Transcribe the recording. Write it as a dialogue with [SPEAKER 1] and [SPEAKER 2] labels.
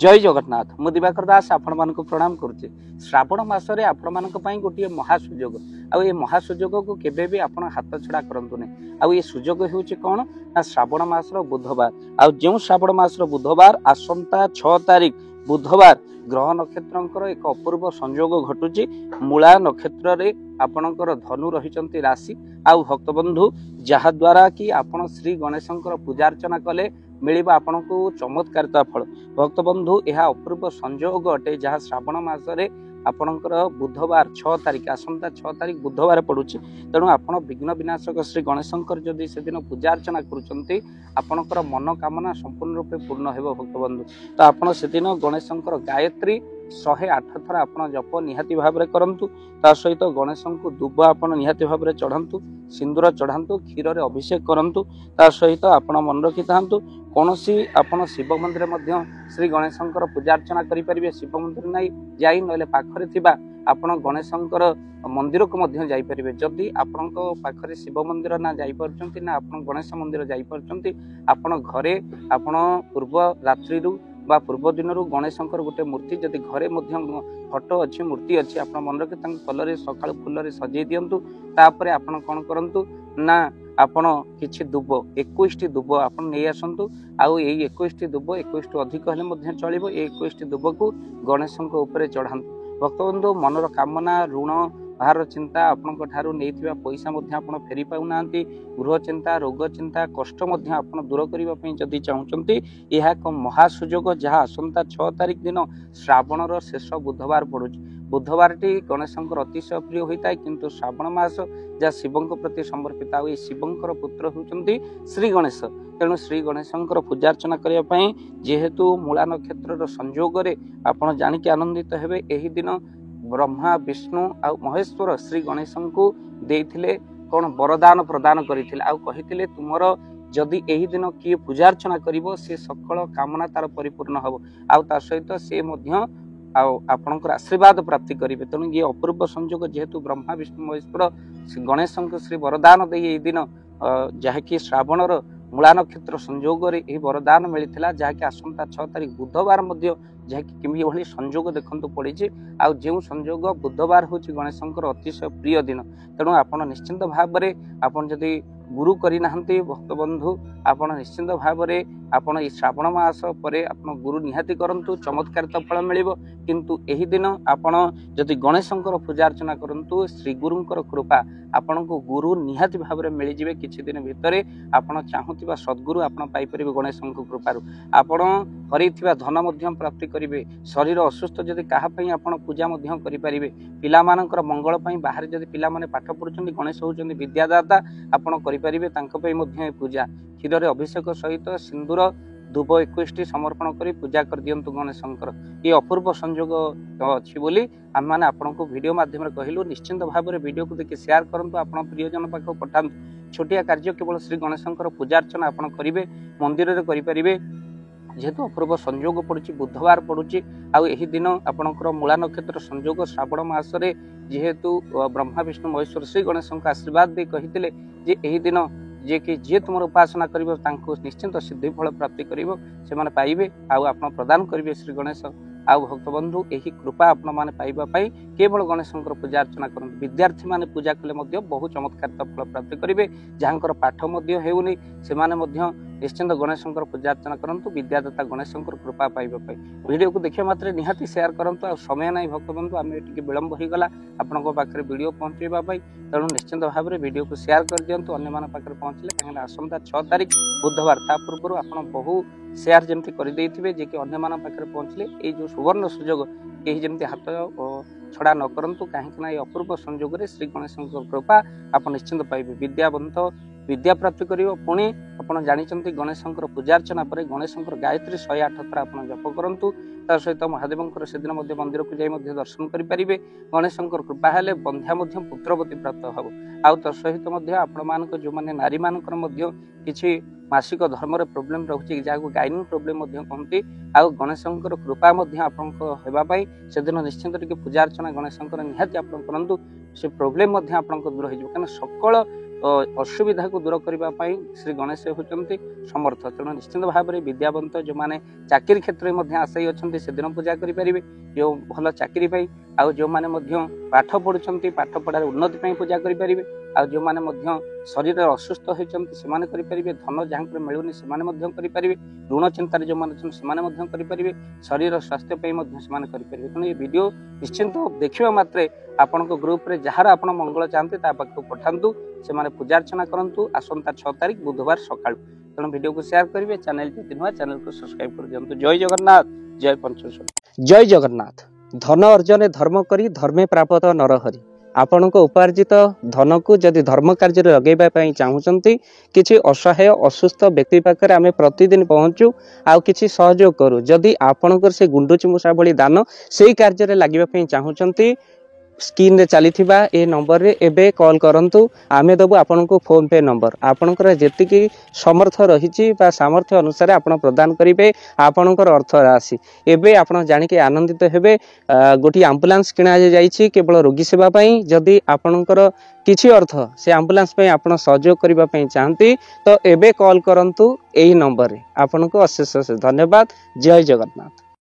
[SPEAKER 1] जय जगन्नाथ मु दिवाकर दास आपण मानक प्रणाम करुचे। श्रावण मासरे आपण मानक पई गोटे महासुजोग आ ये महासुजोग को केबे भी आपण हाथ छड़ा करंतु नै। आ ये सुजोग हेउचे कोन ना श्रावण मासर बुधवार आ जो श्रावण मासर बुधवार आसंता 6 तारिख बुधवार ग्रह नक्षत्रंकर एक अपूर्व संयोग घटुची। मूला नक्षत्र रे आपणकर धनु रहिचंती राशि आ भक्तबंधु जहा द्वारा कि आपण श्री गणेशंकर पूजा अर्चना कले मिलिबा आपनको चमत्कारिता फल। भक्तबंधु यह अपूर्व संयोग अटे जहाँ श्रावण मासरे आपणकर बुधवार 6 तारिख आसंता 6 तारिख बुधवार पड़ुची। तेणु आपण विघ्न विनाशक श्री गणेशंकर जदि से दिन पूजा अर्चना करुचंती आपणकर मनोकामना संपूर्ण रूपे पूर्ण हेबो भक्तबंधु। तो आपण से दिन गणेशंकर गायत्री 108 थर आपण जप निहाती भाबरे करंतु। ता सहित गणेशंकु दुब आपण निहाती भाबरे चढ़ांतु, सिंदूर चढ़ांतु, क्षीर रे अभिषेक करंतु। ता सहित आपण मन रखि थांतु कोनोसी आपण शिव मंदिर मध्य श्री गणेशंकर पूजा अर्चना करि परिबे। शिव मंदिर नै जाई नले पाखरे थिबा आपण गणेशंकर मंदिर को मध्य जाई परिबे। जदि आपनक पाखरे शिव मंदिर ना जाई परचंती ना आपण गणेश मंदिर जाई परचंती आपण घरे आपण पूर्व रात्रि रु बा पूर्व दिन रु गणेशंकर गोटे मूर्ति जदि घरे मध्य फोटो अच्छी मूर्ति अच्छी आप मन रखि कलर सकाल फुल सजै दिंतु। तापर आपण कौन करंतु ना आपण किछि दुब 21 दुब आपण नै आसंतु। आउ ए 21 दुब 21 अधिक हेले मध्य चलिबो। ए 21 दुब को गणेशंक ऊपर चढ़ांतु। भक्तबंधु मनर कामना ऋण बाहर चिंता आपण ठारू नैथिबा पैसा मध्य आपण फेरी पाउनांती। गृह चिंता रोग चिंता कष्ट मध्य आपण दूर करिबा पई जदि चाहुचंती यह एक महासुजोग जहाँ आसंता 6 तारिख दिन श्रावणर शेष बुधवार पड़ुची। बुधवार टी गणेशंकर अतिशय प्रिय होता है किंतु श्रावण मास जहाँ शिवं प्रति समर्पित आ शिवंकर पुत्र होती श्री गणेश। तेणु श्री गणेशंकर पूजा अर्चना करने जेहेतु मूला नक्षत्र संयोग आपड़ जानिक आनंदित हेबे। एही दिन ब्रह्मा विष्णु आ महेश्वर श्री गणेशंकु देइथिले कौन वरदान प्रदान करथिले आ कहिथिले तुमर जदि एही दिन किए पूजा अर्चना करिवो से सकल कामना तार परिपूर्ण हबो आ ता सहित से मध्य आपणकर आशीर्वाद प्राप्ति करेंगे। तेणु ये अपूर्व संयोग जेहेतु ब्रह्मा विष्णु महेश्वर श्री गणेशंक श्री वरदान दे दिन जहाँकि श्रावणर मूला नक्षत्र संयोग वरदान मिलता जहाँकि आसंता 6 तारिख बुधवार जहाँकि किमी भली संयोग देखंतु पड़ी आ जो संयोग बुधवार हूँ गणेशंकर अतिशय प्रिय दिन। तेणु आपण निश्चिंत भाव में आपन जदि गुरु करना भक्तबंधु आपन निश्चिंत भाव में आपन श्रावण मास पर आपन गुरु निहाती करंतु चमत्कारित फल मिलिबो। किंतु एही दिन आपन जदि गणेशंकर पूजा अर्चना करंतु श्री गुरुंकर कृपा आपन को गुरु निहाती भाव में मिल जिवे। किछि दिन भितरे आपन चाहुतिबा सद्गुरु आपन पाई परिबे गणेशंकर कृपारु। आपन हरैथिबा धन मध्य प्राप्ति करिवे। शरीर असुस्थ जदि काहा पई आपन पूजा मध्य करि परिबे। पिला मानकर मंगल पई बाहर जदि पिला माने पाठ पढुचंदी गणेश होचंदी विद्यादाता आपन करि परिबे तांको पई मध्य पूजा। क्षीर रे अभिषेक सहित सिंदूर दुब 21 समर्पण करी पूजा कर दियंतु गणेशंकर। ये अपूर्व संयोग अच्छी बोली आम मैंने आपको वीडियो माध्यम कहलु। निश्चिंत भाव में वीडियो को देखिए शेयर करंतु आपण प्रियजन पाख पठांतु। छोटिया कार्य केवल श्री गणेशंकर पूजा अर्चना आपण करिवे मंदिर रे करि परिबे। जेहेतु अपूर्व संयोग पड़ुची बुधवार पड़ुची आउ एही दिन आपणकर मूला नक्षत्र संयोग श्रावण मासरे जेहेतु ब्रह्मा विष्णु महेश्वर श्री गणेशंकर आशीर्वाद दे कहिथिले जे एही दिन जे कि जे तुम उपासना करिवो तांको निश्चिंत सिद्धि फल प्राप्ति करिवो से माने पाइबे आउ आपण प्रदान करिवे श्री गणेश। आउ भक्तबंधु एही कृपा आपण माने पाइबा पई केवल गणेशंकर पूजा अर्चना करंतु। विद्यार्थी माने पूजा कले मध्य बहु चमत्कारित फल प्राप्ति करिवे। जाहांकर पाठ मध्य हेउनी से माने मध्य निश्चिंत गणेशंकर पूजा अर्चना करंतु विद्यादाता गणेशंकर कृपा पाइबा पई। वीडियो को देखिया मात्रे निहाती शेयर करंतु। आ समय नाही भक्तबंधु आमे टिके विलंब होई गला आपनको पाखरे वीडियो पहुंचेबा पई। तेणु निश्चिंत भाव में वीडियो को शेयर कर दियंतु अन्य मान पाखरे पहुंचले काहे आसंता 6 तारिख बुधवार ता पूर्व आपण बहु शेयर जमती कर देइथिबे जे कि अन्य मान पाखरे पहुंचले ए जो सुवर्ण सुजोग केही जमती हाथ छड़ा न करंतु काहे ना ए अपूर्व संयोग रे श्री गणेशंकर कृपा आपण निश्चिंत पाइबे। विद्यावंत विद्या प्राप्ति करिवो। पुणी आपण जानिचंती गणेशंकर पूजा अर्चना पर गणेशंकर गायत्री 108 थर आपण जप करंतु। ता सहित महादेवंकर सेदिन मध्य मंदिर को जाई मध्य दर्शन करि परिबे। गणेशंकर कृपा हेले बंध्या मध्य पुत्रवती प्राप्त हबो। आउ त सहित मध्य आपण मानक जो माने नारी मानकर मध्य किछि मासिक धर्म रे प्रॉब्लम रहउछि जाको गाइनिंग प्रॉब्लम मध्य कहंती आउ गणेशंकर कृपा मध्य आपनको हेबा पई सेदिन निश्चिंत टिके पूजा अर्चना गणेशंकर निहाती आपण करंतु से प्रॉब्लम मध्य आपनको दूर हो कारण सकल असुविधा को दूर करने श्री गणेश होती समर्थ। तेणु निश्चित भाव में विद्यावंत जो मैंने चाकरी क्षेत्र में आशायी अच्छा से दिन पूजा करेंगे जो भल चाकरी आउ जो मैंने पाठ पढ़ुं पाठ पढ़ार उन्नति पूजा करेंगे आ जो मैंने शरीर असुस्थ होती से धन जहाँ मिलूनी से ऋण चिंतार जो मैंने करेंगे शरीर स्वास्थ्य करेंगे। तेणु ये वीडियो निश्चिंत देखा मात्रे आपण ग्रुप रे जहाँ आप मंगल चाहते पठातु से पूजार्चना करूँ आसंता 6 तारिख बुधवार सकाळ। तेणु वीडियो को शेयर करेंगे चैनल जदि नुआ चैनल को सब्सक्राइब कर दिंतु। जय जगन्नाथ जय पंचेश्वर जय जगन्नाथ। धन अर्जन धर्म करी धर्मे प्राप्त नरहरि। आपण उपार्जित धन को जदि धर्म कार्य लगेगा चाहूँगी किसी असहाय असुस्थ व्यक्ति पाखे आम प्रतिदिन पहुँचू आउ किसी सहयोग करूँ जदि आपणकर से गुंडुची मूषा भली दान से कार्य लगे चाहूँगी स्क्रीन रे चली ए नंबर रे एबे कॉल करंतु आमे दबु आपन को फोन पे नंबर आपनकर जेतिकी समर्थ रहिछि बा सामर्थ्य अनुसार आपन प्रदान करिवे आपनकर अर्थ राशि एबे आपन जानि के आनंदित हेबे। गोटी एम्बुलेंस किना जाइछि केवल रोगी सेवा पई जदि आपनकर किछि अर्थ से एम्बुलेंस पई आपन सहयोग करिबा पई चाहंती तो एबे कॉल करंतु एही नंबर रे। आपन को अशेष धन्यवाद। जय जगन्नाथ।